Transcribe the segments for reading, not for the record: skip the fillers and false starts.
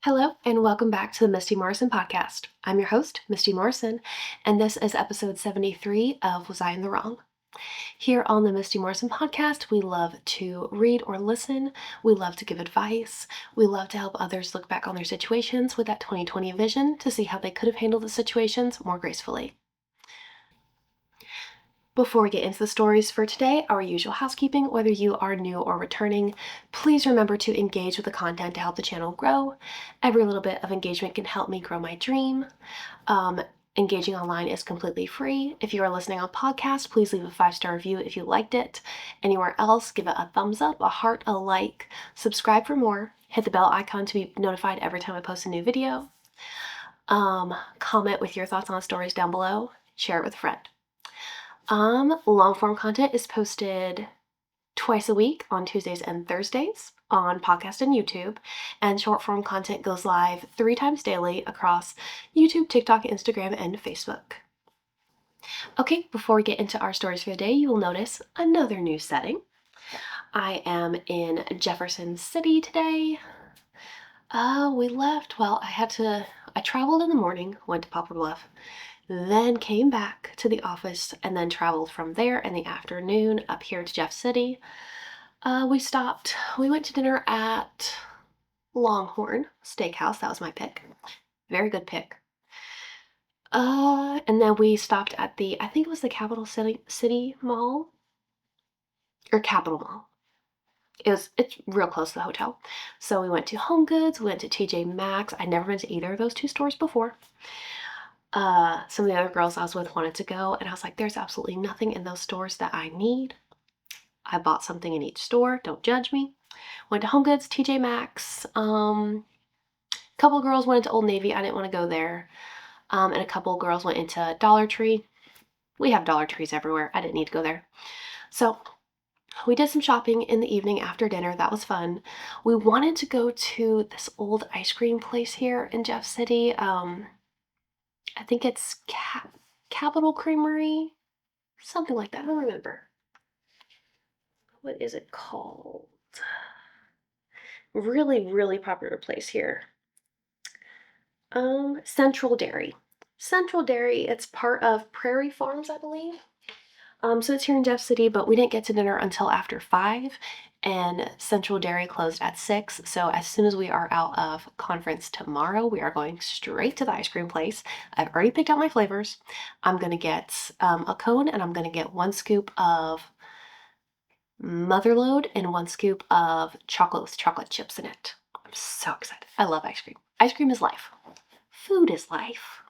Hello, and welcome back to the Misty Morrison podcast. I'm your host, Misty Morrison, and this is episode 73 of Was I in the Wrong? Here on the Misty Morrison podcast, we love to read or listen. We love to give advice. We love to help others look back on their situations with that 2020 vision to see how they could have handled the situations more gracefully. Before we get into the stories for today, our usual housekeeping, whether you are new or returning, please remember to engage with the content to help the channel grow. Every little bit of engagement can help me grow my dream. Engaging online is completely free. If you are listening on podcast, please leave a 5-star review if you liked it. Anywhere else, give it a thumbs up, a heart, a like, subscribe for more, hit the bell icon to be notified every time I post a new video. Comment with your thoughts on stories down below, share it with a friend. Long form content is posted twice a week on Tuesdays and Thursdays on podcast and YouTube, and short form content goes live 3 times daily across YouTube, TikTok, Instagram, and Facebook. Okay, before we get into our stories for the day, you will notice another new setting. I am in Jefferson City today. I traveled in the morning, went to Poplar Bluff, then came back to the office and then traveled from there in the afternoon up here to Jeff City. We went to dinner at Longhorn Steakhouse. That was my pick. Very good pick. And then we stopped at I think it was the Capital City Mall or Capitol Mall. It's real close to the hotel. So we went to Home Goods, we went to TJ Maxx. I'd never been to either of those 2 stores before. Some of the other girls I was with wanted to go, and I was like, there's absolutely nothing in those stores that I need. I bought something in each store, don't judge me. Went to Home Goods, TJ Maxx. A couple girls went into Old Navy, I didn't want to go there. And a couple girls went into Dollar Tree. We have Dollar Trees everywhere, I didn't need to go there. So we did some shopping in the evening after dinner, that was fun. We wanted to go to this old ice cream place here in Jeff City. I think it's Capital Creamery, something like that. I don't remember. What is it called? Really, really popular place here. Central Dairy. Central Dairy, it's part of Prairie Farms, I believe. So it's here in Jeff City, but we didn't get to dinner until after 5, and Central Dairy closed at 6. So as soon as we are out of conference tomorrow, we are going straight to the ice cream place. I've already picked out my flavors. I'm going to get a cone, and I'm going to get 1 scoop of Motherload and 1 scoop of chocolate with chocolate chips in it. I'm so excited. I love ice cream. Ice cream is life. Food is life.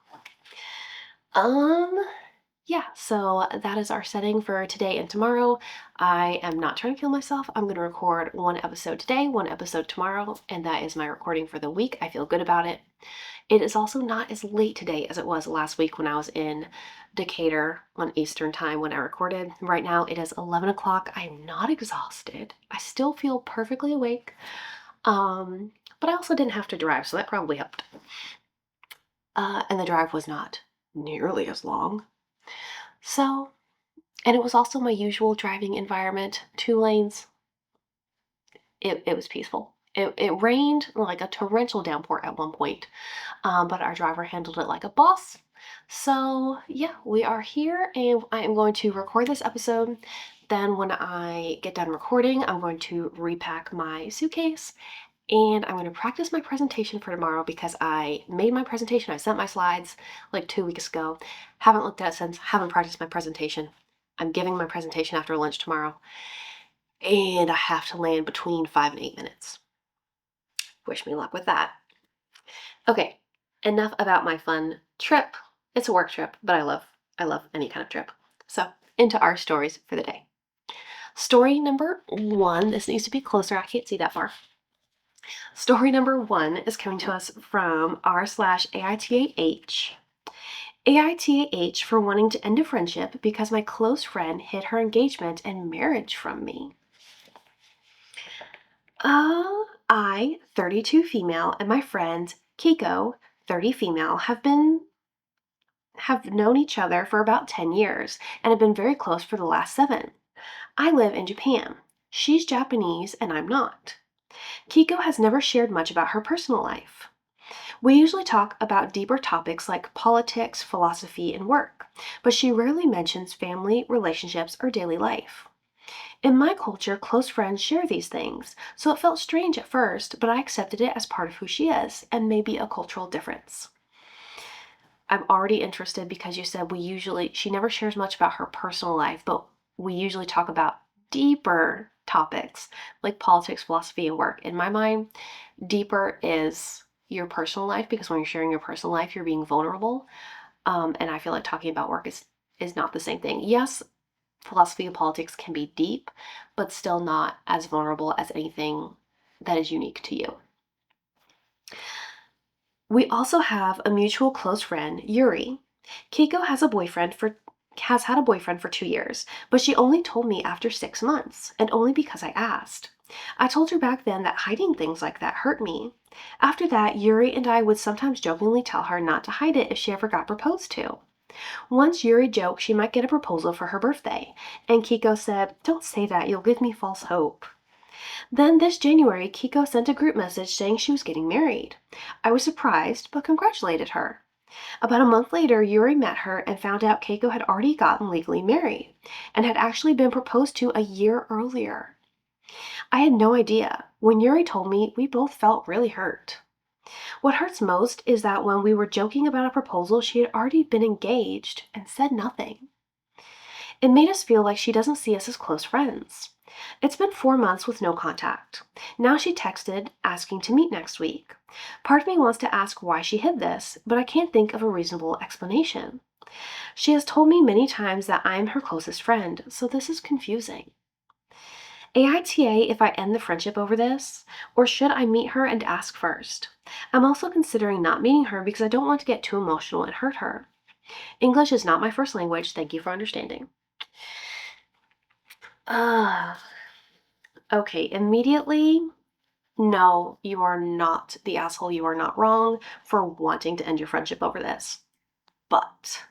Yeah, so that is our setting for today and tomorrow. I am not trying to kill myself. I'm going to record 1 episode today, 1 episode tomorrow, and that is my recording for the week. I feel good about it. It is also not as late today as it was last week when I was in Decatur on Eastern time when I recorded. Right now it is 11 o'clock. I'm not exhausted. I still feel perfectly awake. But I also didn't have to drive, so that probably helped. And the drive was not nearly as long. So, and it was also my usual driving environment, 2 lanes. It was peaceful. It rained like a torrential downpour at one point, but our driver handled it like a boss. So yeah, we are here, and I am going to record this episode. Then when I get done recording, I'm going to repack my suitcase, and I'm going to practice my presentation for tomorrow because I made my presentation. I sent my slides like 2 weeks ago. Haven't looked at it since, haven't practiced my presentation. I'm giving my presentation after lunch tomorrow, and I have to land between 5 and 8 minutes. Wish me luck with that. Okay, enough about my fun trip. It's a work trip, but I love any kind of trip. So, into our stories for the day. Story number 1, this needs to be closer, I can't see that far. Story number 1 is coming to us from r/AITA-H. AITA-H for wanting to end a friendship because my close friend hid her engagement and marriage from me. I, 32 female, and my friend Kiko, 30 female, have known each other for about 10 years and have been very close for the last 7. I live in Japan. She's Japanese and I'm not. Kiko has never shared much about her personal life. We usually talk about deeper topics like politics, philosophy, and work, but she rarely mentions family, relationships, or daily life. In my culture, close friends share these things, so it felt strange at first, but I accepted it as part of who she is and maybe a cultural difference. I'm already interested because you said she never shares much about her personal life, but we usually talk about deeper topics like politics, philosophy, and work. In my mind, deeper is your personal life because when you're sharing your personal life, you're being vulnerable. And I feel like talking about work is not the same thing. Yes, philosophy and politics can be deep, but still not as vulnerable as anything that is unique to you. We also have a mutual close friend, Yuri. Keiko has had a boyfriend for 2 years, but she only told me after 6 months, and only because I asked. I told her back then that hiding things like that hurt me. After that, Yuri and I would sometimes jokingly tell her not to hide it if she ever got proposed to. Once Yuri joked she might get a proposal for her birthday, and Kiko said, "Don't say that, you'll give me false hope." Then this January, Kiko sent a group message saying she was getting married. I was surprised, but congratulated her. About a month later, Yuri met her and found out Keiko had already gotten legally married and had actually been proposed to a year earlier. I had no idea. When Yuri told me, we both felt really hurt. What hurts most is that when we were joking about a proposal, she had already been engaged and said nothing. It made us feel like she doesn't see us as close friends. It's been 4 months with no contact. Now she texted asking to meet next week. Part of me wants to ask why she hid this, but I can't think of a reasonable explanation. She has told me many times that I'm her closest friend, so this is confusing. AITA if I end the friendship over this, or should I meet her and ask first? I'm also considering not meeting her because I don't want to get too emotional and hurt her. English is not my first language, thank you for understanding. Okay, immediately, no, you are not the asshole. You are not wrong for wanting to end your friendship over this. But,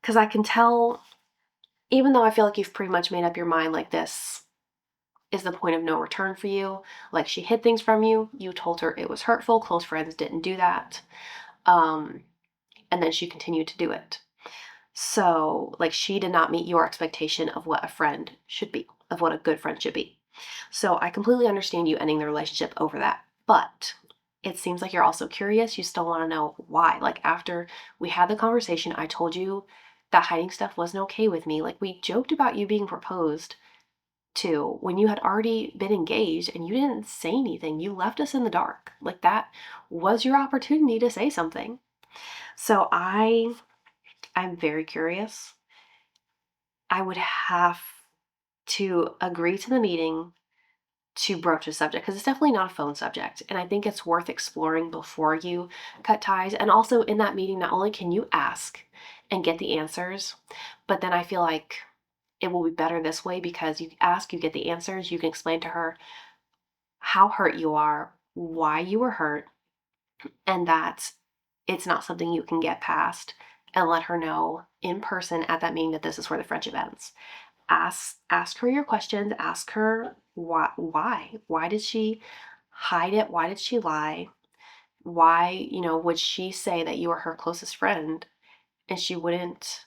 because I can tell, even though I feel like you've pretty much made up your mind, like this is the point of no return for you, like she hid things from you, you told her it was hurtful, close friends didn't do that, and then she continued to do it. So, like, she did not meet your expectation of what a friend should be, of what a good friend should be. So I completely understand you ending the relationship over that. But it seems like you're also curious. You still want to know why. Like, after we had the conversation, I told you that hiding stuff wasn't okay with me. Like, we joked about you being proposed to when you had already been engaged and you didn't say anything. You left us in the dark. Like, that was your opportunity to say something. So I'm very curious. I would have to agree to the meeting to broach a subject because it's definitely not a phone subject. And I think it's worth exploring before you cut ties. And also in that meeting, not only can you ask and get the answers, but then I feel like it will be better this way because you ask, you get the answers, you can explain to her how hurt you are, why you were hurt, and that it's not something you can get past, and let her know in person at that meeting that this is where the friendship ends. Ask her your questions, ask her why did she hide it, why did she lie, why would she say that you are her closest friend and she wouldn't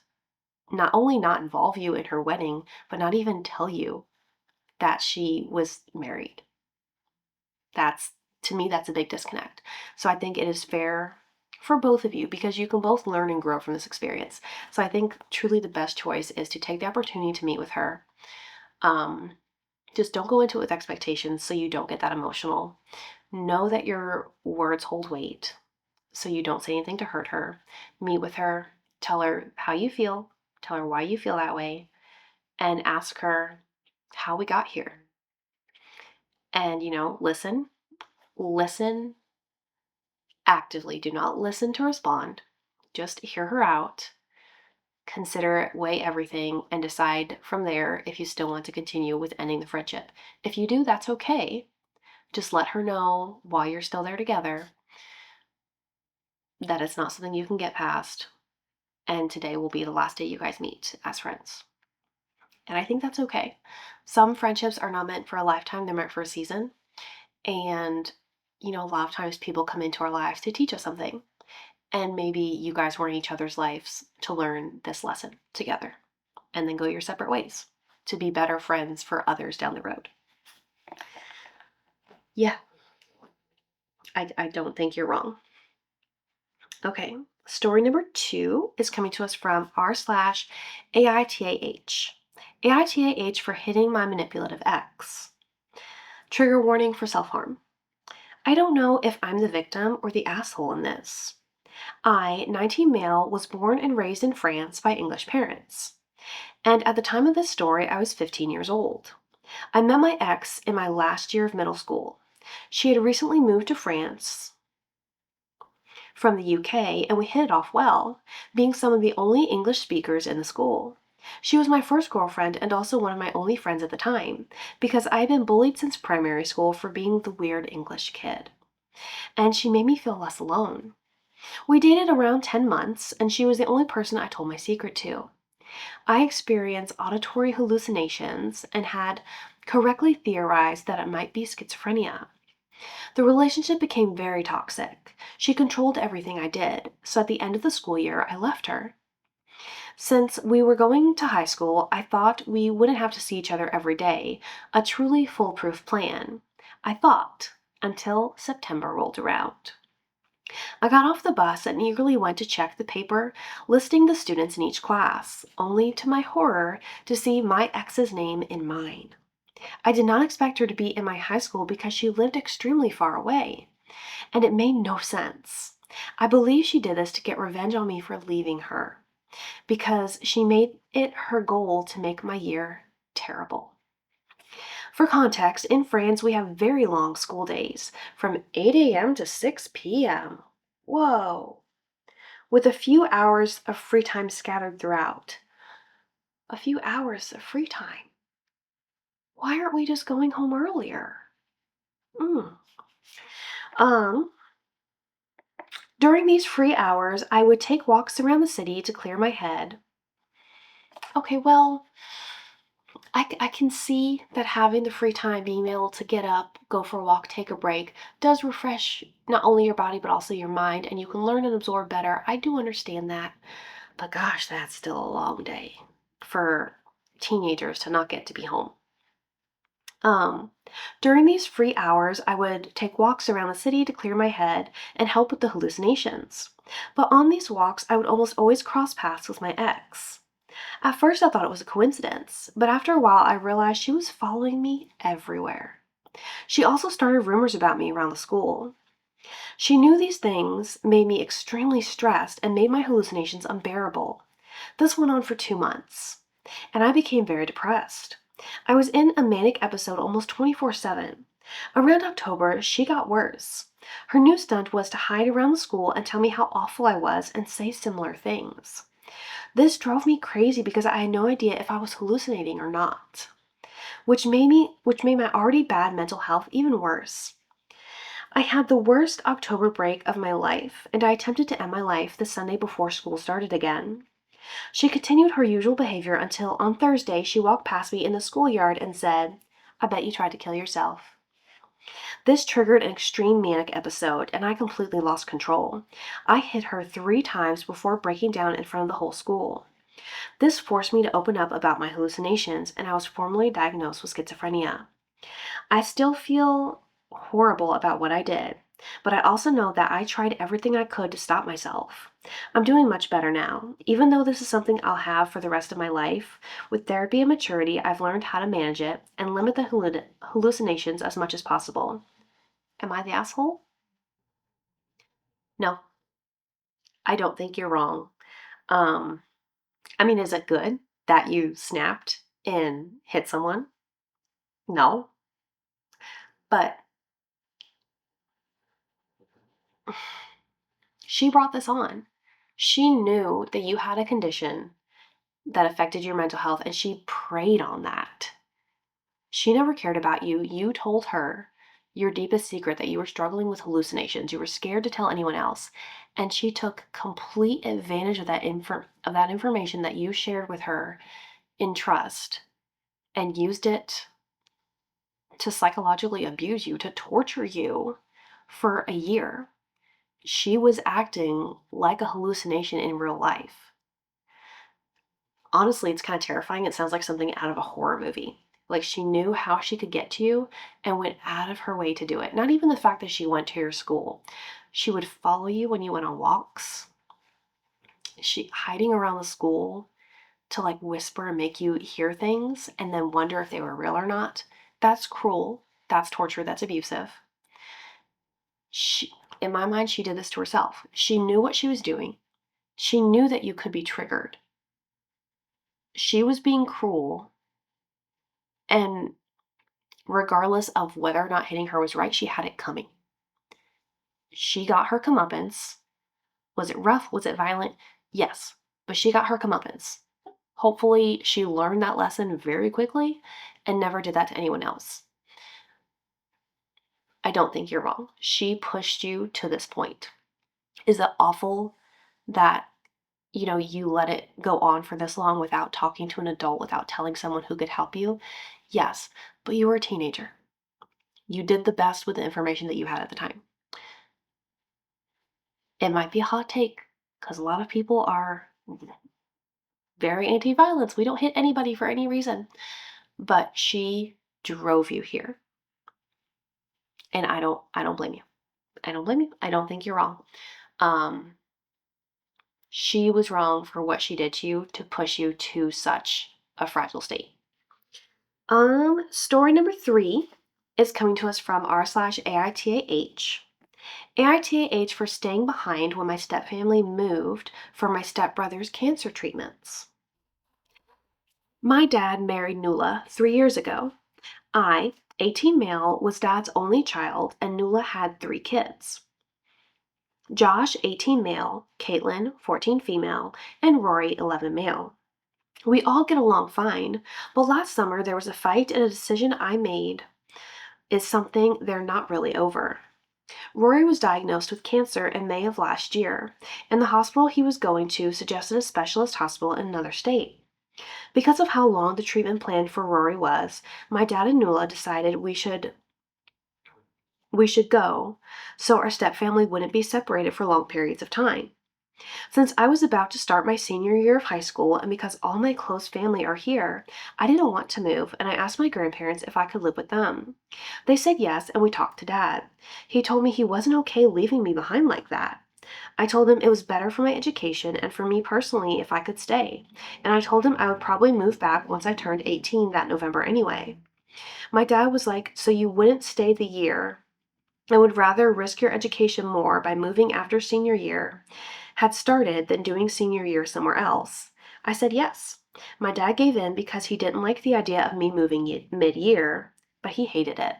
not only not involve you in her wedding but not even tell you that she was married. That's, to me, that's a big disconnect. So I think it is fair for both of you because you can both learn and grow from this experience. So I think truly the best choice is to take the opportunity to meet with her. Just don't go into it with expectations so you don't get that emotional. Know that your words hold weight so you don't say anything to hurt her. Meet with her, tell her how you feel, tell her why you feel that way, and ask her how we got here. And, listen actively. Do not listen to respond. Just hear her out, consider it, weigh everything, and decide from there if you still want to continue with ending the friendship. If you do, that's okay. Just let her know while you're still there together that it's not something you can get past, and today will be the last day you guys meet as friends. And I think that's okay. Some friendships are not meant for a lifetime, they're meant for a season. And a lot of times people come into our lives to teach us something. And maybe you guys were in each other's lives to learn this lesson together and then go your separate ways to be better friends for others down the road. Yeah, I don't think you're wrong. Okay, story number 2 is coming to us from r/AITAH. AITAH for hitting my manipulative ex. Trigger warning for self-harm. I don't know if I'm the victim or the asshole in this. I, 19 male, was born and raised in France by English parents. And at the time of this story, I was 15 years old. I met my ex in my last year of middle school. She had recently moved to France from the UK, and we hit it off well, being some of the only English speakers in the school. She was my first girlfriend and also one of my only friends at the time, because I had been bullied since primary school for being the weird English kid. And she made me feel less alone. We dated around 10 months, and she was the only person I told my secret to. I experienced auditory hallucinations and had correctly theorized that it might be schizophrenia. The relationship became very toxic. She controlled everything I did, so at the end of the school year, I left her. Since we were going to high school, I thought we wouldn't have to see each other every day, a truly foolproof plan. I thought, until September rolled around. I got off the bus and eagerly went to check the paper listing the students in each class, only to my horror to see my ex's name in mine. I did not expect her to be in my high school because she lived extremely far away, and it made no sense. I believe she did this to get revenge on me for leaving her, because she made it her goal to make my year terrible. For context, in France, we have very long school days, from 8 a.m. to 6 p.m. Whoa! With a few hours of free time scattered throughout. A few hours of free time. Why aren't we just going home earlier? Um, During these free hours, I would take walks around the city to clear my head. Okay, well, I can see that having the free time, being able to get up, go for a walk, take a break, does refresh not only your body but also your mind, and you can learn and absorb better. I do understand that. But gosh, that's still a long day for teenagers to not get to be home. Um, During these free hours, I would take walks around the city to clear my head and help with the hallucinations. But on these walks, I would almost always cross paths with my ex. At first, I thought it was a coincidence, but after a while, I realized she was following me everywhere. She also started rumors about me around the school. She knew these things made me extremely stressed and made my hallucinations unbearable. This went on for 2 months, and I became very depressed. I was in a manic episode almost 24/7. Around October, she got worse. Her new stunt was to hide around the school and tell me how awful I was and say similar things. This drove me crazy because I had no idea if I was hallucinating or not, which made my already bad mental health even worse. I had the worst October break of my life, and I attempted to end my life the Sunday before school started again. She continued her usual behavior until on Thursday she walked past me in the schoolyard and said, "I bet you tried to kill yourself." This triggered an extreme manic episode, and I completely lost control. I hit her 3 times before breaking down in front of the whole school. This forced me to open up about my hallucinations, and I was formally diagnosed with schizophrenia. I still feel horrible about what I did, but I also know that I tried everything I could to stop myself. I'm doing much better now. Even though this is something I'll have for the rest of my life, with therapy and maturity, I've learned how to manage it and limit the hallucinations as much as possible. Am I the asshole? No, I don't think you're wrong. Um, is it good that you snapped and hit someone? No, but she brought this on. She knew that you had a condition that affected your mental health, and she preyed on that. She never cared about you. You told her your deepest secret that you were struggling with hallucinations. You were scared to tell anyone else, and she took complete advantage of that information that you shared with her in trust and used it to psychologically abuse you, to torture you. For a year, she was acting like a hallucination in real life. Honestly, it's kind of terrifying. It sounds like something out of a horror movie. Like she knew how she could get to you and went out of her way to do it. Not even the fact that she went to your school. She would follow you when you went on walks. She hiding around the school to like whisper and make you hear things and then wonder if they were real or not. That's cruel. That's torture. That's abusive. She, in my mind, she did this to herself. She knew what she was doing. She knew that you could be triggered. She was being cruel, and regardless of whether or not hitting her was right, she had it coming. She got her comeuppance. Was it rough? Was it violent? Yes, but she got her comeuppance. Hopefully, she learned that lesson very quickly and never did that to anyone else. I don't think you're wrong. She pushed you to this point. Is it awful that you let it go on for this long without talking to an adult, without telling someone who could help you? Yes, but you were a teenager. You did the best with the information that you had at the time. It might be a hot take because a lot of people are very anti-violence. We don't hit anybody for any reason. But she drove you here. And I don't blame you. I don't blame you. I don't think you're wrong. Um, she was wrong for what she did to you to push you to such a fragile state. Story number 3 is coming to us from r/AITAH. AITAH for staying behind when my stepfamily moved for my stepbrother's cancer treatments. My dad married Nuala 3 years ago. I, 18 male, was dad's only child, and Nuala had 3 kids. Josh, 18 male, Caitlin, 14 female, and Rory, 11 male. We all get along fine, but last summer there was a fight and a decision I made is something they're not really over. Rory was diagnosed with cancer in May of last year, and the hospital he was going to suggested a specialist hospital in another state. Because of how long the treatment plan for Rory was, my dad and Nuala decided we should go so our stepfamily wouldn't be separated for long periods of time. Since I was about to start my senior year of high school and because all my close family are here, I didn't want to move and I asked my grandparents if I could live with them. They said yes and we talked to Dad. He told me he wasn't okay leaving me behind like that. I told him it was better for my education and for me personally if I could stay, and I told him I would probably move back once I turned 18 that November anyway. My dad was like, "So you wouldn't stay the year and would rather risk your education more by moving after senior year had started than doing senior year somewhere else?" I said yes. My dad gave in because he didn't like the idea of me moving mid-year, but he hated it.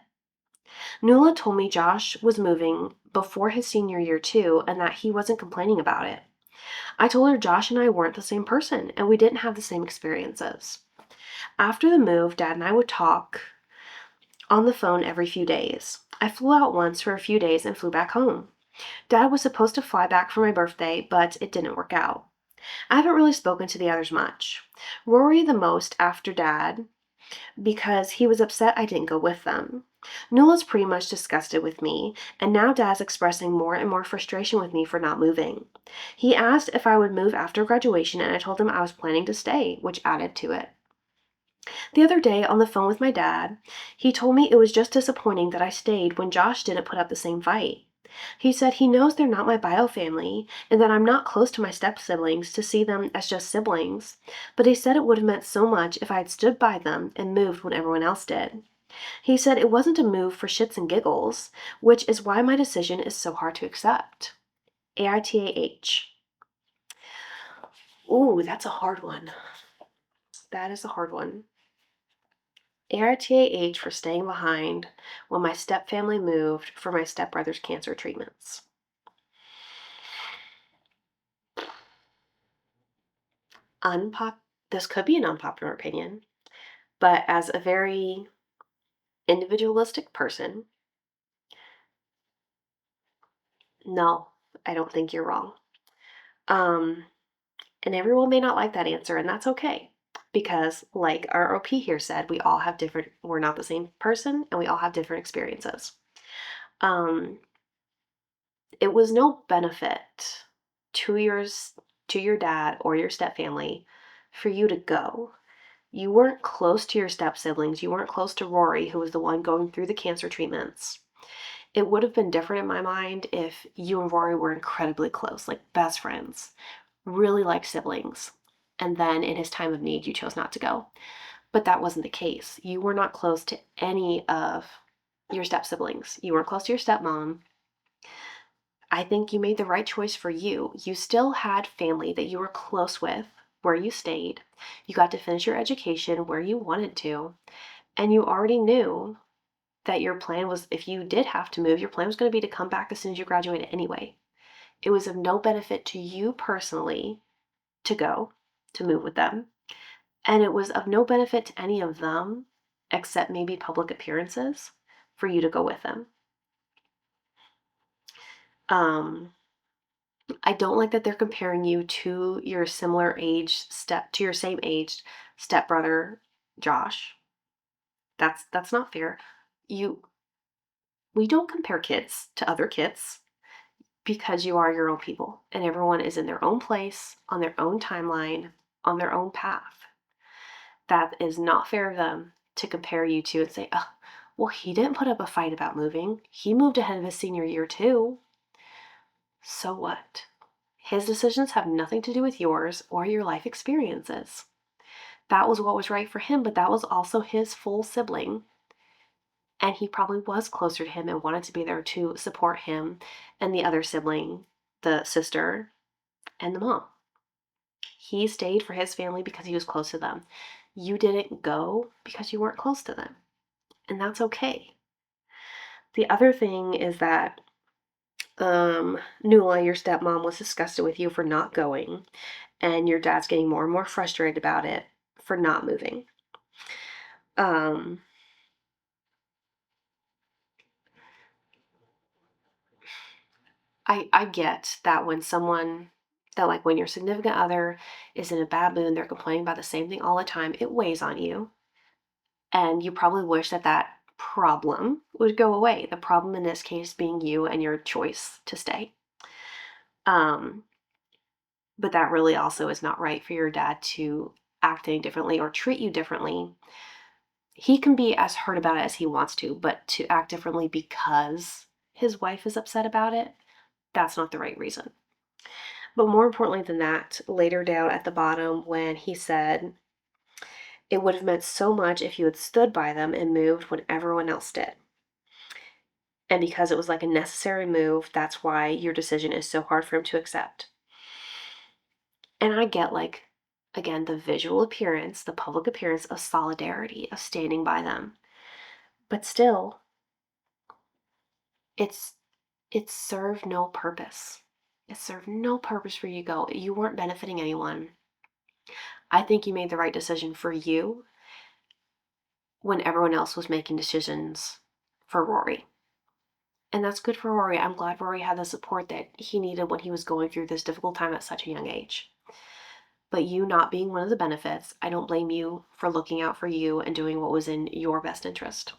Nuala told me Josh was moving before his senior year too and that he wasn't complaining about it. I told her Josh and I weren't the same person and we didn't have the same experiences. After the move, Dad and I would talk on the phone every few days. I flew out once for a few days and flew back home. Dad was supposed to fly back for my birthday, but it didn't work out. I haven't really spoken to the others much. Rory the most after Dad because he was upset I didn't go with them. Nuala's pretty much disgusted with me, and now Dad's expressing more and more frustration with me for not moving. He asked if I would move after graduation, and I told him I was planning to stay, which added to it. The other day, on the phone with my dad, he told me it was just disappointing that I stayed when Josh didn't put up the same fight. He said he knows they're not my bio family and that I'm not close to my step-siblings to see them as just siblings, but he said it would have meant so much if I had stood by them and moved when everyone else did. He said it wasn't a move for shits and giggles, which is why my decision is so hard to accept. AITAH. Ooh, that's a hard one. That is a hard one. AITAH for staying behind when my stepfamily moved for my stepbrother's cancer treatments. This could be an unpopular opinion, but as a very individualistic person, no, I don't think you're wrong. And everyone may not like that answer, and that's okay. Because, like our OP here said, we're not the same person, and we all have different experiences. It was no benefit to your dad or your step family for you to go. You weren't close to your step siblings. You weren't close to Rory, who was the one going through the cancer treatments. It would have been different in my mind if you and Rory were incredibly close, like best friends, really like siblings. And then in his time of need, you chose not to go. But that wasn't the case. You were not close to any of your step siblings. You weren't close to your stepmom. I think you made the right choice for you. You still had family that you were close with where you stayed. You got to finish your education where you wanted to. And you already knew that your plan was, if you did have to move, your plan was going to be to come back as soon as you graduated anyway. It was of no benefit to you personally to go, to move with them. And it was of no benefit to any of them, except maybe public appearances, for you to go with them. I don't like that they're comparing you to your to your same aged stepbrother, Josh. That's not fair. We don't compare kids to other kids because you are your own people and everyone is in their own place, on their own timeline, on their own path. That is not fair of them to compare you to and say, oh, well, he didn't put up a fight about moving. He moved ahead of his senior year too. So what? His decisions have nothing to do with yours or your life experiences. That was what was right for him, but that was also his full sibling. And he probably was closer to him and wanted to be there to support him and the other sibling, the sister, and the mom. He stayed for his family because he was close to them. You didn't go because you weren't close to them. And that's okay. The other thing is that Nuala, your stepmom, was disgusted with you for not going, and your dad's getting more and more frustrated about it for not moving. Um, I get that when your significant other is in a bad mood and they're complaining about the same thing all the time, it weighs on you. And you probably wish that problem would go away. The problem in this case being you and your choice to stay. Um, but that really also is not right for your dad to act any differently or treat you differently. He can be as hurt about it as he wants to, but to act differently because his wife is upset about it, that's not the right reason. But more importantly than that, later down at the bottom, when he said, it would have meant so much if you had stood by them and moved when everyone else did. And because it was like a necessary move, that's why your decision is so hard for him to accept. And I get, like, again, the visual appearance, the public appearance of solidarity, of standing by them. But still, it served no purpose. It served no purpose for you to go. You weren't benefiting anyone. I think you made the right decision for you when everyone else was making decisions for Rory. And that's good for Rory. I'm glad Rory had the support that he needed when he was going through this difficult time at such a young age. But you not being one of the benefits, I don't blame you for looking out for you and doing what was in your best interest.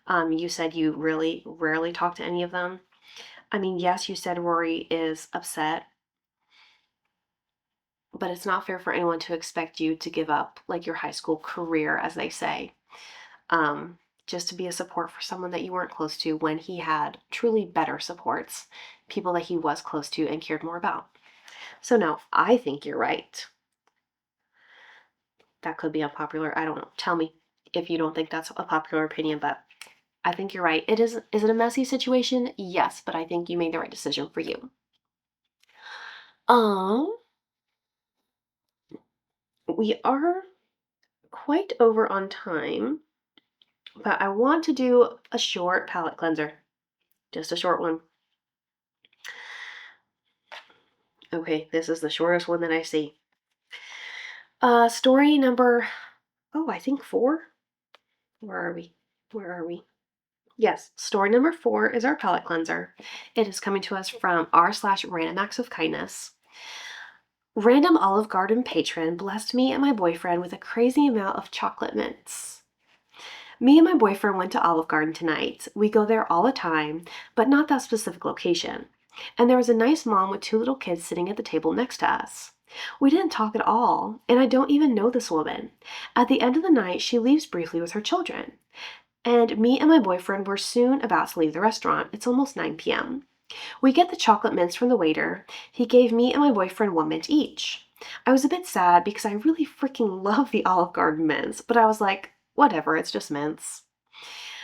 You said you really rarely talk to any of them. I mean, yes, you said Rory is upset, but it's not fair for anyone to expect you to give up like your high school career, as they say, just to be a support for someone that you weren't close to when he had truly better supports, people that he was close to and cared more about. So no, I think you're right. That could be unpopular. I don't know. Tell me if you don't think that's a popular opinion, but I think you're right. Is it a messy situation? Yes, but I think you made the right decision for you. Um, we are quite over on time, but I want to do a short palette cleanser. Just a short one. Okay, this is the shortest one that I see. Story number, I think 4. Where are we? Where are we? Yes, story number 4 is our palette cleanser. It is coming to us from r/random acts of kindness. Random Olive Garden patron blessed me and my boyfriend with a crazy amount of chocolate mints. Me and my boyfriend went to Olive Garden tonight. We go there all the time, but not that specific location. And there was a nice mom with two little kids sitting at the table next to us. We didn't talk at all, and I don't even know this woman. At the end of the night, she leaves briefly with her children. And me and my boyfriend were soon about to leave the restaurant. It's almost 9 p.m. We get the chocolate mints from the waiter. He gave me and my boyfriend 1 mint each. I was a bit sad because I really freaking love the Olive Garden mints, but I was like, whatever, it's just mints.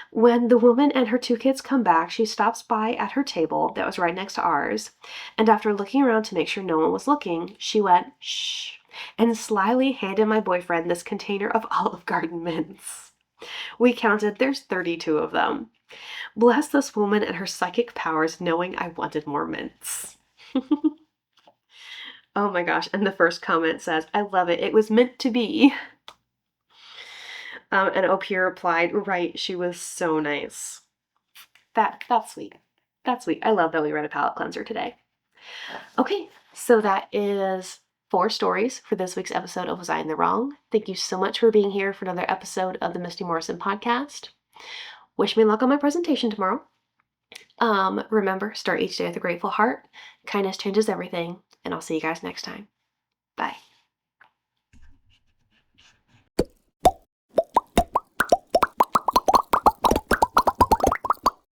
When the woman and her two kids come back, she stops by at her table that was right next to ours, and after looking around to make sure no one was looking, she went, shh, and slyly handed my boyfriend this container of Olive Garden mints. We counted, there's 32 of them. Bless this woman and her psychic powers knowing I wanted more mints. Oh my gosh, and the first comment says, I love it, it was meant to be. And Opie replied, right, she was so nice. That's sweet. That's sweet. I love that we read a palate cleanser today. Okay, so that is 4 stories for this week's episode of Was I in the Wrong? Thank you so much for being here for another episode of the Misty Morrison podcast. Wish me luck on my presentation tomorrow. Remember, start each day with a grateful heart. Kindness changes everything, and I'll see you guys next time. Bye.